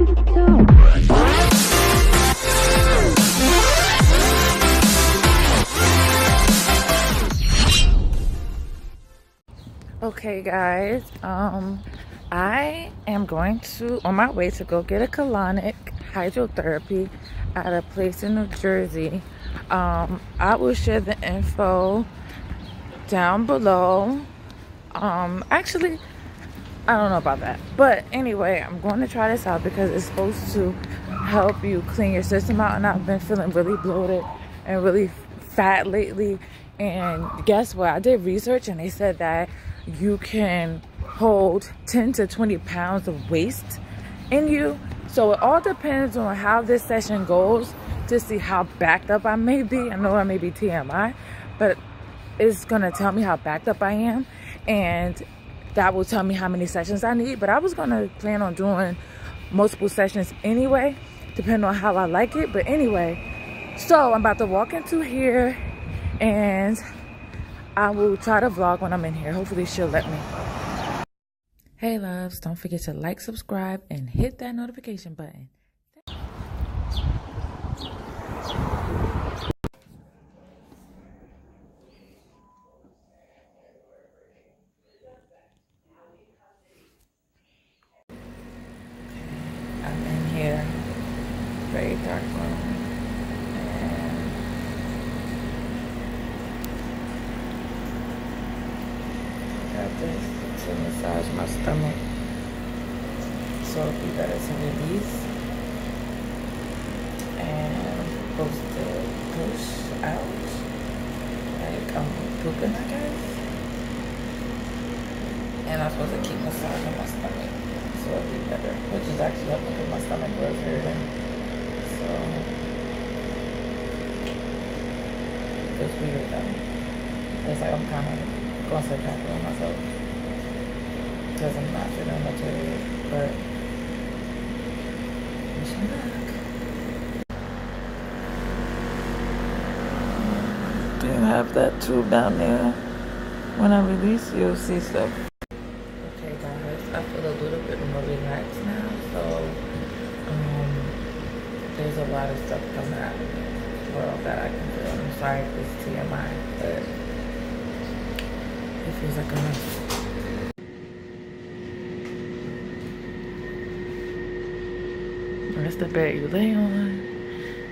Okay guys, I am on my way to go get a colonic hydrotherapy at a place in New Jersey. I will share the info down below. Actually, I don't know about that, but anyway, I'm going to try this out because it's supposed to help you clean your system out, and I've been feeling really bloated and really fat lately. And guess what? I did research and they said that you can hold 10 to 20 pounds of waste in you. So it all depends on how this session goes to see how backed up I may be. I know I may be TMI, but it's gonna tell me how backed up I am, and that will tell me how many sessions I need. But I was gonna plan on doing multiple sessions anyway, depending on how I like it. But anyway, so I'm about to walk into here and I will try to vlog when I'm in here. Hopefully she'll let me. Hey loves, don't forget to like, subscribe, and hit that notification button. I'm in here, very dark room. To massage my stomach so it'll be better to release, and supposed to push out like I'm pooping, I guess, and I'm supposed to keep massaging my stomach so it'll be better, which is actually helping because my stomach was hurting. So it's weird though. It's like I'm kind of going to tackle myself because I'm not feeling much of it, but wish me luck. Do you have that tube down there? When I release, you'll see stuff. Okay guys, I feel a little bit more relaxed now, so there's a lot of stuff coming out of me, well, that I can feel. I'm sorry if it's TMI, but it feels like enough. That's the bed you lay on,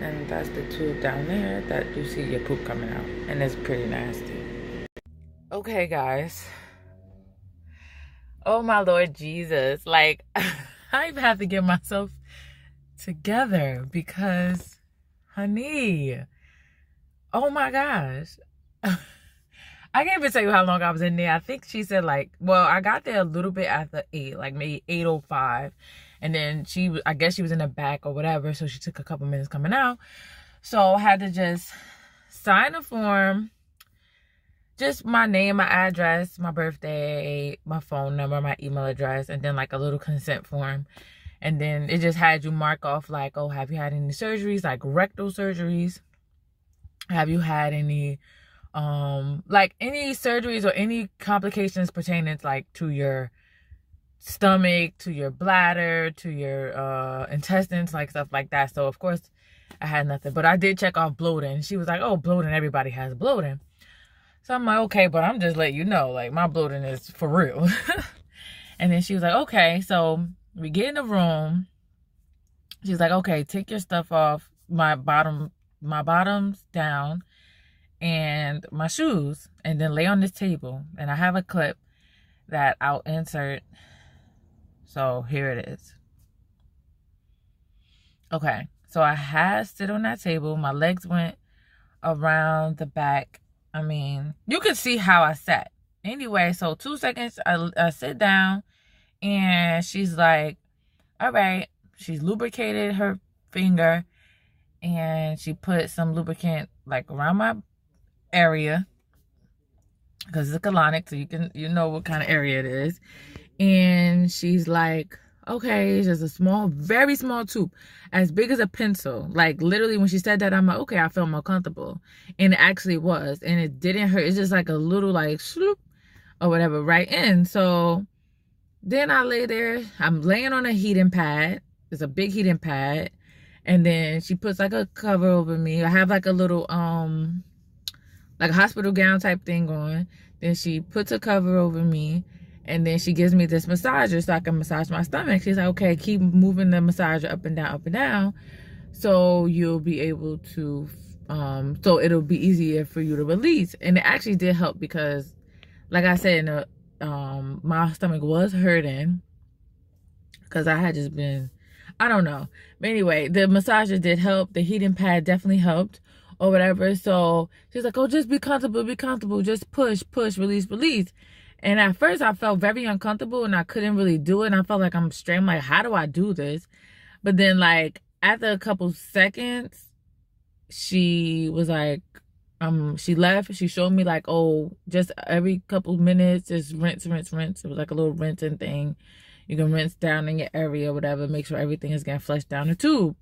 and that's the tube down there that you see your poop coming out, and it's pretty nasty. Okay guys, oh my Lord Jesus, like I even have to get myself together because honey, oh my gosh. I can't even tell you how long I was in there. I think she said like, well, I got there a little bit after 8, like maybe 8:05. And then I guess she was in the back or whatever. So she took a couple minutes coming out. So I had to just sign a form. Just my name, my address, my birthday, my phone number, my email address. And then like a little consent form. And then it just had you mark off like, oh, have you had any surgeries? Like rectal surgeries? Have you had any... like any surgeries or any complications pertaining like to your stomach, to your bladder, to your intestines, like stuff like that. So of course I had nothing, but I did check off bloating. She was like, oh, bloating, everybody has bloating. So I'm like, okay, but I'm just letting you know, like my bloating is for real. And then she was like, okay. So we get in the room. She's like, okay, take your stuff off, my bottoms down and my shoes, and then lay on this table. And I have a clip that I'll insert. So here it is. Okay, so I had sit on that table. My legs went around the back. I mean, you can see how I sat. Anyway, so 2 seconds, I sit down, and she's like, all right. She's lubricated her finger, and she put some lubricant like around my area because it's a colonic, so you know what kind of area it is. And she's like, okay, it's just a small, very small tube, as big as a pencil. Like literally when she said that, I'm like, okay, I felt more comfortable. And it actually was, and it didn't hurt. It's just like a little like sloop or whatever right in. So then I lay there, I'm laying on a heating pad, it's a big heating pad, and then she puts like a cover over me. I have like a little like a hospital gown type thing on. Then she puts a cover over me, and then she gives me this massager so I can massage my stomach. She's like, okay, keep moving the massager up and down, so you'll be able to so it'll be easier for you to release. And it actually did help, because like I said, my stomach was hurting because I had just been, I don't know. But anyway, the massager did help. The heating pad definitely helped, or whatever. So she's like, oh, just be comfortable. Just push, release. And at first I felt very uncomfortable and I couldn't really do it. And I felt like I'm strained. Like, how do I do this? But then, like, after a couple seconds, she was like, she left. She showed me like, oh, just every couple minutes, just rinse. It was like a little rinsing thing. You can rinse down in your area, whatever. Make sure everything is getting flushed down the tube.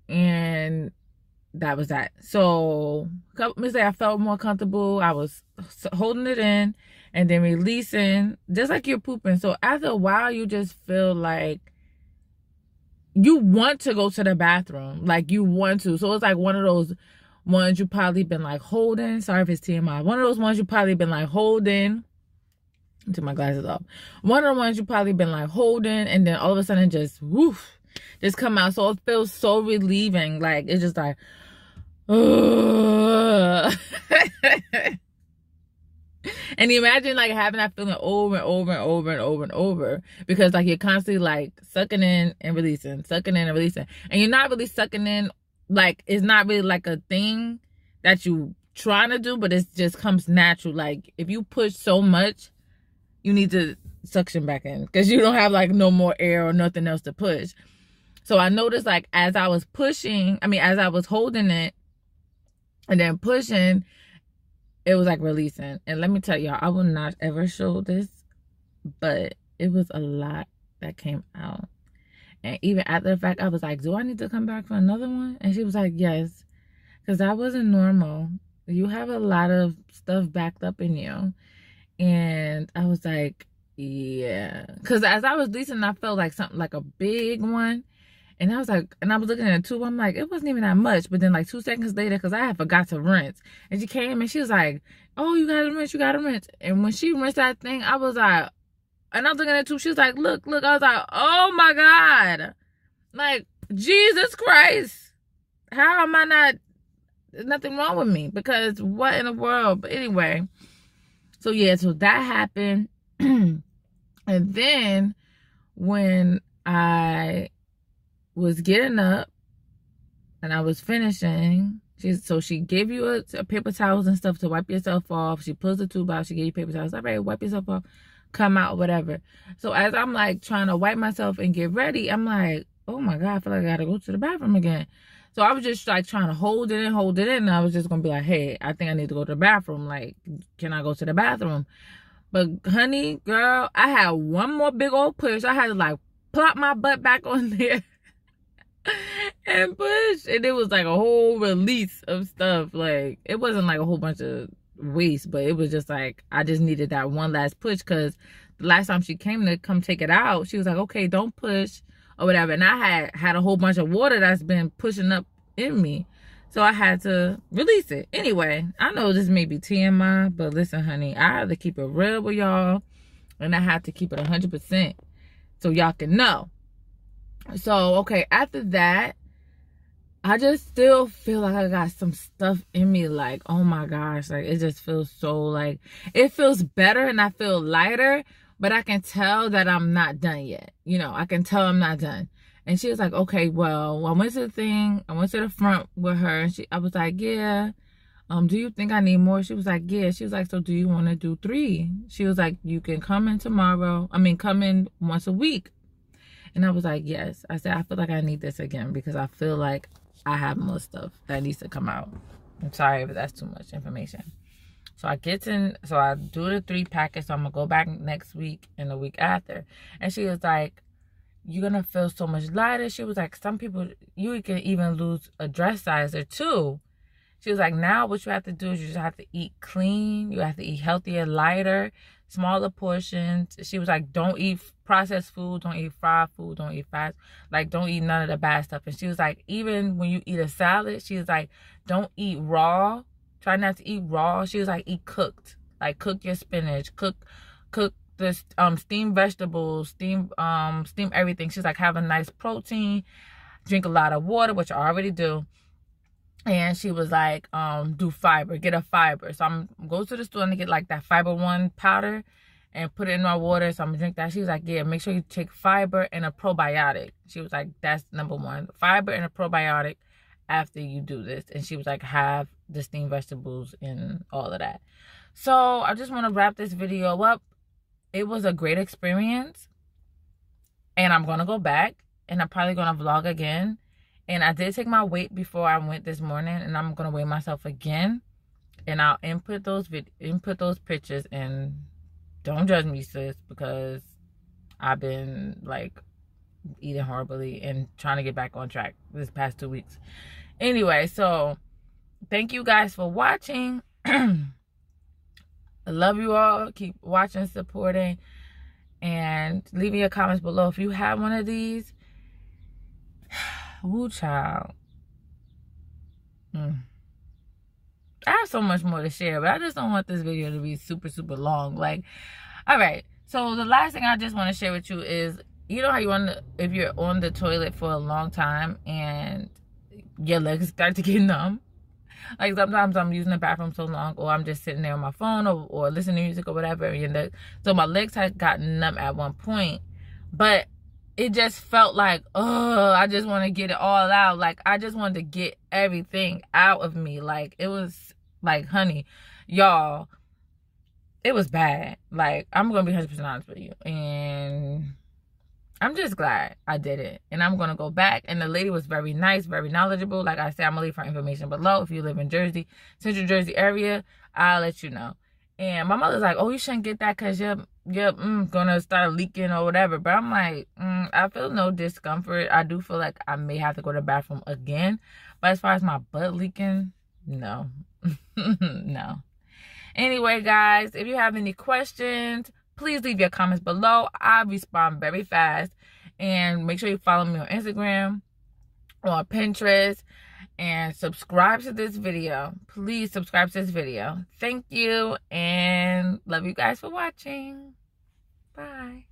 And that was that. So a couple minutes later, I felt more comfortable. I was holding it in and then releasing, just like you're pooping. So after a while, you just feel like you want to go to the bathroom. Like, you want to. So it's like one of those ones you probably been like holding. Sorry if it's TMI. One of those ones you probably been like holding. Took my glasses off. One of the ones you probably been like holding, and then all of a sudden just woof, just come out. So it feels so relieving. Like, it's just like, and imagine like having that feeling over and over, because like you're constantly like sucking in and releasing, and you're not really sucking in. Like, it's not really like a thing that you trying to do, but it just comes natural. Like, if you push so much, you need to suction back in, because you don't have like no more air or nothing else to push. So I noticed, like, as I was holding it and then pushing, it was like releasing. And let me tell y'all, I will not ever show this, but it was a lot that came out. And even after the fact, I was like, do I need to come back for another one? And she was like, yes, because that wasn't normal. You have a lot of stuff backed up in you. And I was like, yeah. Because as I was releasing, I felt like something like a big one. And I was like, and I was looking at the tube. I'm like, it wasn't even that much. But then like 2 seconds later, because I had forgot to rinse. And she came and she was like, oh, you gotta rinse. And when she rinsed that thing, I was like, and I was looking at the tube. She was like, look. I was like, oh my God. Like, Jesus Christ. How am I not, there's nothing wrong with me? Because what in the world? But anyway. So yeah, so that happened. And then when I was getting up and I was finishing, she gave you a paper towels and stuff to wipe yourself off. She pulls the tube out, she gave you paper towels. All right, wipe yourself off, come out, whatever. So as I'm like trying to wipe myself and get ready, I'm like, oh my God, I feel like I gotta go to the bathroom again. So I was just like trying to hold it in. And I was just gonna be like, hey, I think I need to go to the bathroom. Like, can I go to the bathroom? But honey, girl, I had one more big old push. I had to like plop my butt back on there and push. And it was like a whole release of stuff. Like, it wasn't like a whole bunch of waste, but it was just like, I just needed that one last push, because the last time she came to come take it out, she was like, okay, don't push or whatever. And I had a whole bunch of water that's been pushing up in me, so I had to release it. Anyway, I know this may be TMI, but listen, honey, I have to keep it real with y'all, and I have to keep it 100% so y'all can know. So okay, after that, I just still feel like I got some stuff in me. Like, oh my gosh, like, it just feels so, like, it feels better and I feel lighter, but I can tell that I'm not done yet. You know, I can tell I'm not done. And she was like, okay, well, I went to the front with her, and I was like, yeah, do you think I need more? She was like, yeah. She was like, so do you want to do 3? She was like, you can come in come in once a week. And I was like, yes. I said, I feel like I need this again, because I feel like I have more stuff that needs to come out. I'm sorry if that's too much information. So I do the 3 packets. So I'm going to go back next week and the week after. And she was like, you're going to feel so much lighter. She was like, some people, you can even lose a dress size or 2. She was like, now what you have to do is you just have to eat clean. You have to eat healthier, lighter, smaller portions. She was like, don't eat processed food, don't eat fried food, don't eat fast, like don't eat none of the bad stuff. And she was like, even when you eat a salad, she was like, don't eat raw. Try not to eat raw. She was like, eat cooked. Like cook your spinach, cook the steamed vegetables, steam everything. She's like, have a nice protein, drink a lot of water, which I already do. And she was like, do fiber, get a fiber. So I'm go to the store and get like that Fiber One powder and put it in my water. So I'm gonna drink that. She was like, yeah, make sure you take fiber and a probiotic. She was like, that's number one, fiber and a probiotic after you do this. And she was like, have the steamed vegetables and all of that. So I just want to wrap this video up. It was a great experience. And I'm going to go back. And I'm probably going to vlog again. And I did take my weight before I went this morning. And I'm going to weigh myself again. And I'll input those pictures. And don't judge me, sis. Because I've been like eating horribly and trying to get back on track this past 2 weeks. Anyway, so thank you guys for watching. I love you all. Keep watching, supporting, and leave me your comments below if you have one of these. Woo, child. I have so much more to share, but I just don't want this video to be super, super long. Like, all right. So the last thing I just want to share with you is, you know how you want to, if you're on the toilet for a long time and your legs start to get numb. Like sometimes I'm using the bathroom so long, or I'm just sitting there on my phone, or listening to music or whatever. So my legs had gotten numb at one point, but it just felt like, oh, I just want to get it all out. Like I just wanted to get everything out of me. Like it was like, honey, y'all, it was bad. Like I'm gonna be 100% honest with you, and I'm just glad I did it. And I'm going to go back. And the lady was very nice, very knowledgeable. Like I said, I'm going to leave her information below. If you live in Jersey, Central Jersey area, I'll let you know. And my mother's like, oh, you shouldn't get that because you're going to start leaking or whatever. But I'm like, I feel no discomfort. I do feel like I may have to go to the bathroom again. But as far as my butt leaking, no. No. Anyway, guys, if you have any questions, please leave your comments below. I respond very fast. And make sure you follow me on Instagram or Pinterest. And subscribe to this video. Please subscribe to this video. Thank you. And love you guys for watching. Bye.